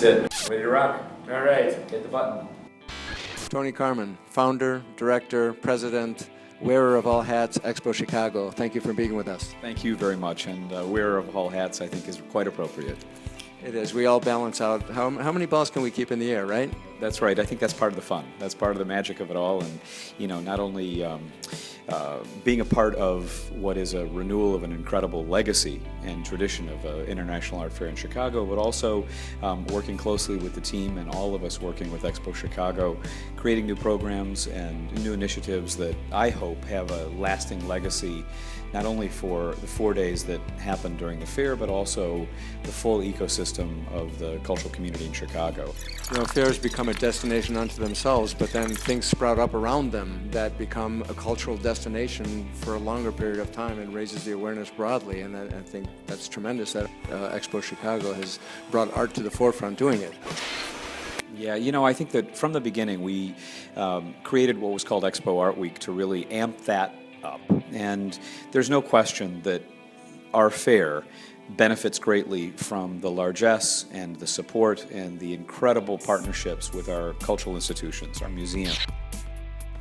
That's it. Ready to rock. All right, hit the button. Tony Karman, founder, director, president, wearer of all hats, Expo Chicago. Thank you for being with us. Thank you very much, and wearer of all hats I think is quite appropriate. It is. We all balance out. How many balls can we keep in the air, right? That's right. I think that's part of the fun. That's part of the magic of it all, and not only being a part of what is a renewal of an incredible legacy and tradition of an International Art Fair in Chicago, but also working closely with the team and all of us working with Expo Chicago, creating new programs and new initiatives that I hope have a lasting legacy, not only for the 4 days that happen during the fair, but also the full ecosystem of the cultural community in Chicago. Fairs become a destination unto themselves, but then things sprout up around them that become a cultural destination for a longer period of time and raises the awareness broadly. And I think that's tremendous that Expo Chicago has brought art to the forefront doing it. Yeah, I think that from the beginning we created what was called Expo Art Week to really amp that up. And there's no question that our fair benefits greatly from the largesse and the support and the incredible partnerships with our cultural institutions, our museum,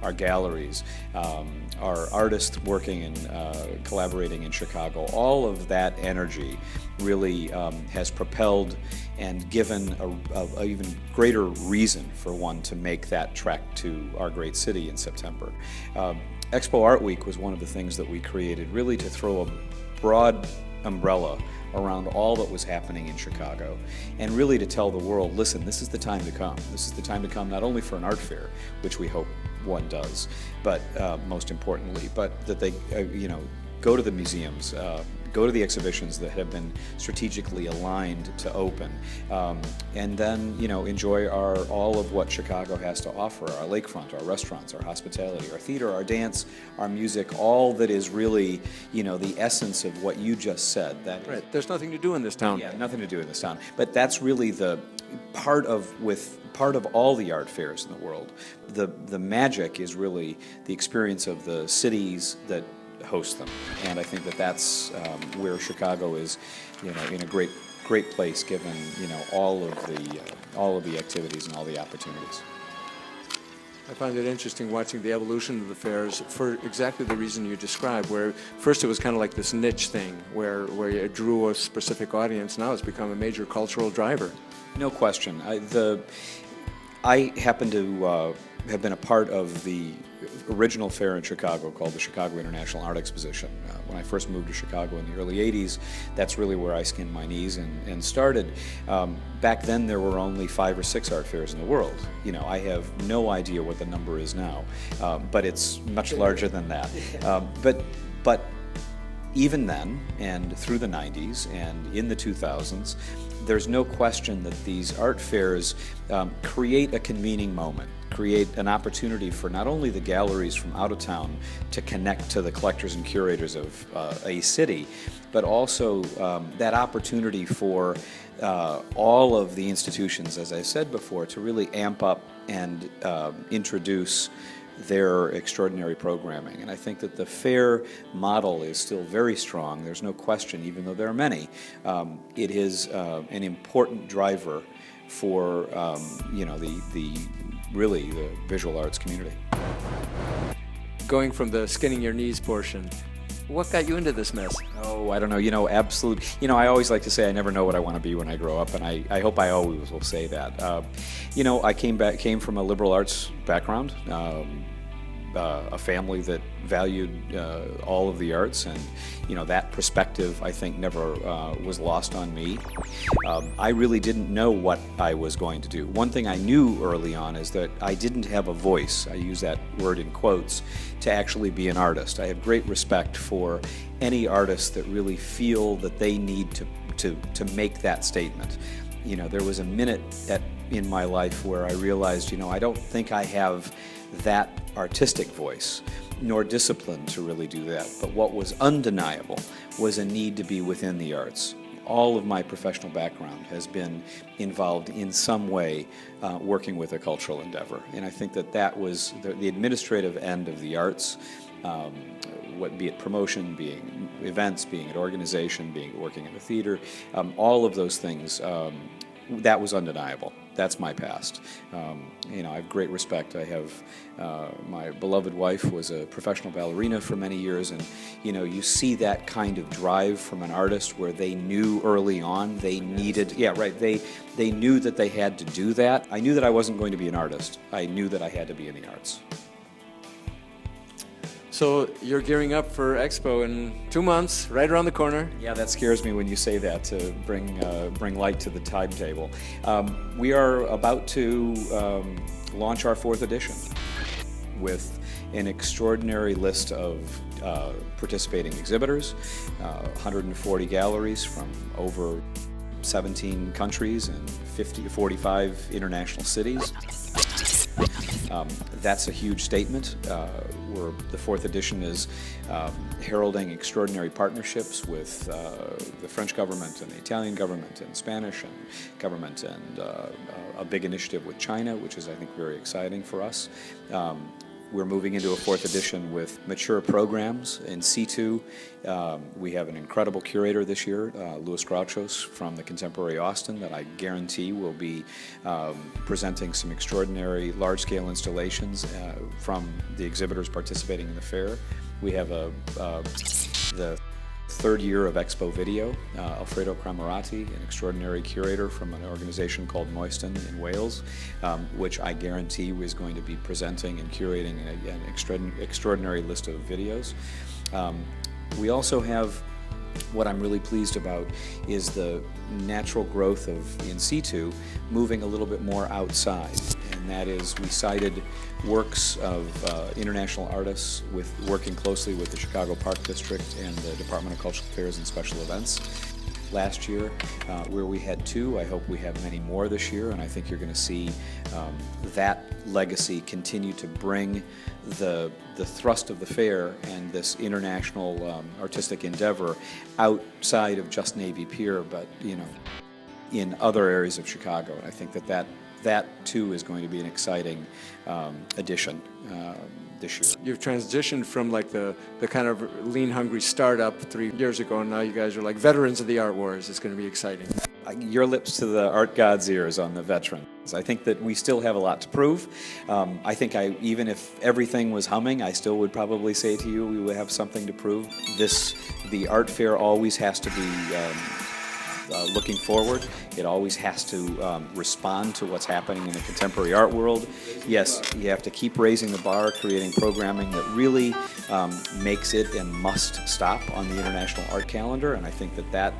our galleries, our artists working and collaborating in Chicago. All of that energy really has propelled and given a even greater reason for one to make that trek to our great city in September. Expo Art Week was one of the things that we created really to throw a broad umbrella around all that was happening in Chicago and really to tell the world, listen, this is the time to come. This is the time to come not only for an art fair, which we hope one does, but most importantly, but that they go to the museums, go to the exhibitions that have been strategically aligned to open, and then enjoy all of what Chicago has to offer: our lakefront, our restaurants, our hospitality, our theater, our dance, our music, all that is really the essence of what you just said. That right. There's nothing to do in this town. Yeah, nothing to do in this town. But that's really the part of all the art fairs in the world. The magic is really the experience of the cities that host them, and I think that's where Chicago is, in a great place given all of the activities and all the opportunities. I find it interesting watching the evolution of the fairs for exactly the reason you described, where first it was kind of like this niche thing where it drew a specific audience. Now it's become a major cultural driver. No question. I happen to have been a part of the original fair in Chicago called the Chicago International Art Exposition. When I first moved to Chicago in the early 80s, that's really where I skinned my knees and started. Back then there were only 5 or 6 art fairs in the world. I have no idea what the number is now, but it's much larger than that. But even then, and through the 90s and in the 2000s, there's no question that these art fairs create a convening moment, create an opportunity for not only the galleries from out of town to connect to the collectors and curators of a city, but also that opportunity for all of the institutions, as I said before, to really amp up and introduce their extraordinary programming. And I think that the fair model is still very strong. There's no question, even though there are many. It is an important driver for the visual arts community. Going from the skinning your knees portion, what got you into this mess? Oh, I don't know. Absolutely. I always like to say I never know what I want to be when I grow up, and I hope I always will say that. I came from a liberal arts background, a family that valued all of the arts, and that perspective I think never was lost on me. I really didn't know what I was going to do. One thing I knew early on is that I didn't have a voice, I use that word in quotes, to actually be an artist. I have great respect for any artists that really feel that they need to make that statement. There was a minute in my life where I realized, I don't think I have that artistic voice, nor discipline to really do that. But what was undeniable was a need to be within the arts. All of my professional background has been involved in some way working with a cultural endeavor. And I think that was the administrative end of the arts, be it promotion, being events, being an organization, being working in the theater, all of those things that was undeniable. That's my past. You know, I have great respect. I have my beloved wife was a professional ballerina for many years, and you know, you see that kind of drive from an artist where they knew early on they needed. Yeah, right. They knew that they had to do that. I knew that I wasn't going to be an artist. I knew that I had to be in the arts. So you're gearing up for Expo in 2 months, right around the corner. Yeah, that scares me when you say that, to bring light to the timetable. We are about to launch our 4th edition with an extraordinary list of participating exhibitors, 140 galleries from over 17 countries and 50 to 45 international cities. That's a huge statement. The 4th edition is heralding extraordinary partnerships with the French government and the Italian government and Spanish and government, and a big initiative with China, which is, I think, very exciting for us. We're moving into a 4th edition with mature programs in situ. We have an incredible curator this year, Luis Grouchos from the Contemporary Austin, that I guarantee will be presenting some extraordinary large-scale installations from the exhibitors participating in the fair. We have the 3rd year of Expo Video, Alfredo Cramerati, an extraordinary curator from an organization called Moyston in Wales, which I guarantee is going to be presenting and curating an extraordinary list of videos. We also have, what I'm really pleased about is the natural growth of in situ moving a little bit more outside, and that is we cited works of international artists working closely with the Chicago Park District and the Department of Cultural Affairs and Special Events last year, where we had 2. I hope we have many more this year, and I think you're going to see that legacy continue to bring the thrust of the fair and this international artistic endeavor outside of just Navy Pier, but you know, in other areas of Chicago. And I think that too is going to be an exciting addition this year. You've transitioned from like the kind of lean, hungry startup 3 years ago, and now you guys are like veterans of the art wars. It's going to be exciting. Your lips to the art god's ears on the veterans. I think that we still have a lot to prove. I think even if everything was humming, I still would probably say to you we would have something to prove. The art fair always has to be looking forward. It always has to respond to what's happening in the contemporary art world. Yes, you have to keep raising the bar, creating programming that really makes it and must stop on the international art calendar, and I think that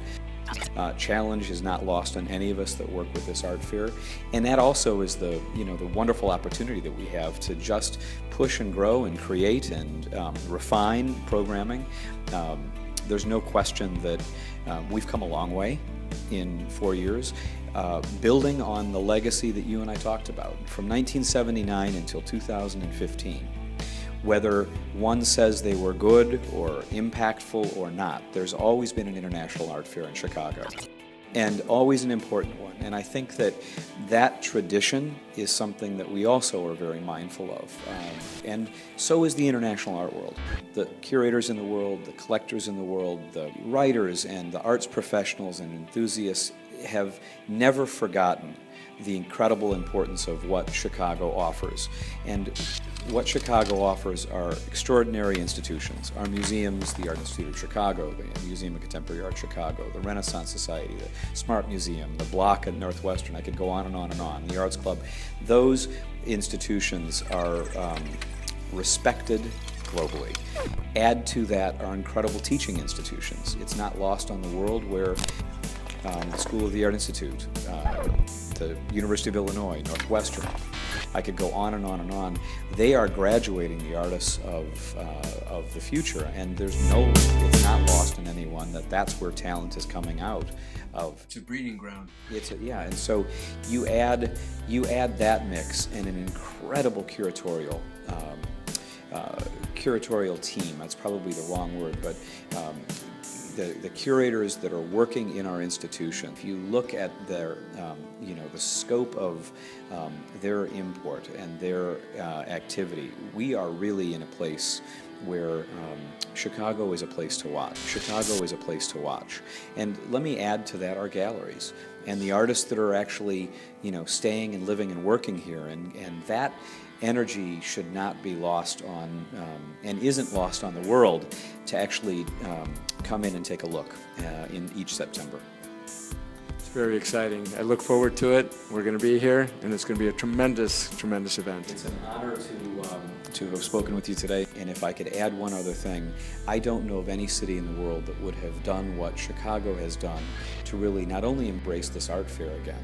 challenge is not lost on any of us that work with this art fair. And that also is the wonderful opportunity that we have to just push and grow and create and refine programming. There's no question that we've come a long way in 4 years, building on the legacy that you and I talked about from 1979 until 2015. Whether one says they were good or impactful or not, there's always been an international art fair in Chicago, and always an important one. And I think that tradition is something that we also are very mindful of. And so is the international art world. The curators in the world, the collectors in the world, the writers and the arts professionals and enthusiasts have never forgotten the incredible importance of what Chicago offers. And what Chicago offers are extraordinary institutions. Our museums, the Art Institute of Chicago, the Museum of Contemporary Art Chicago, the Renaissance Society, the Smart Museum, the Block at Northwestern, I could go on and on and on, the Arts Club. Those institutions are respected globally. Add to that our incredible teaching institutions. It's not lost on the world where the School of the Art Institute, the University of Illinois, Northwestern, I could go on and on and on. They are graduating the artists of the future, and it's not lost on anyone that that's where talent is coming out of. It's a breeding ground. And so you add that mix and an incredible curatorial team. That's probably the wrong word, but the curators that are working in our institution, if you look at their, the scope of their import and their activity, we are really in a place where Chicago is a place to watch. Chicago is a place to watch. And let me add to that our galleries and the artists that are actually, staying and living and working here. And that energy should not be lost on, and isn't lost on the world, to actually come in and take a look in each September. It's very exciting. I look forward to it. We're going to be here, and it's going to be a tremendous, tremendous event. It's an honor to have spoken with you today. And if I could add one other thing, I don't know of any city in the world that would have done what Chicago has done to really not only embrace this art fair again,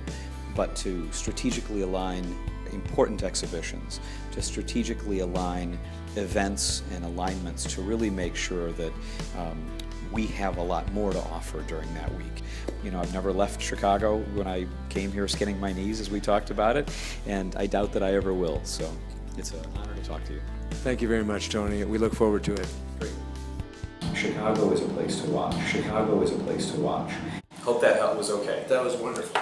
but to strategically align important exhibitions, to strategically align events and alignments to really make sure that we have a lot more to offer during that week. I've never left Chicago when I came here skinning my knees, as we talked about it, and I doubt that I ever will. So it's an honor to talk to you. Thank you very much, Tony. We look forward to it. Great. Chicago is a place to watch. Chicago is a place to watch. Hope that was okay. That was wonderful.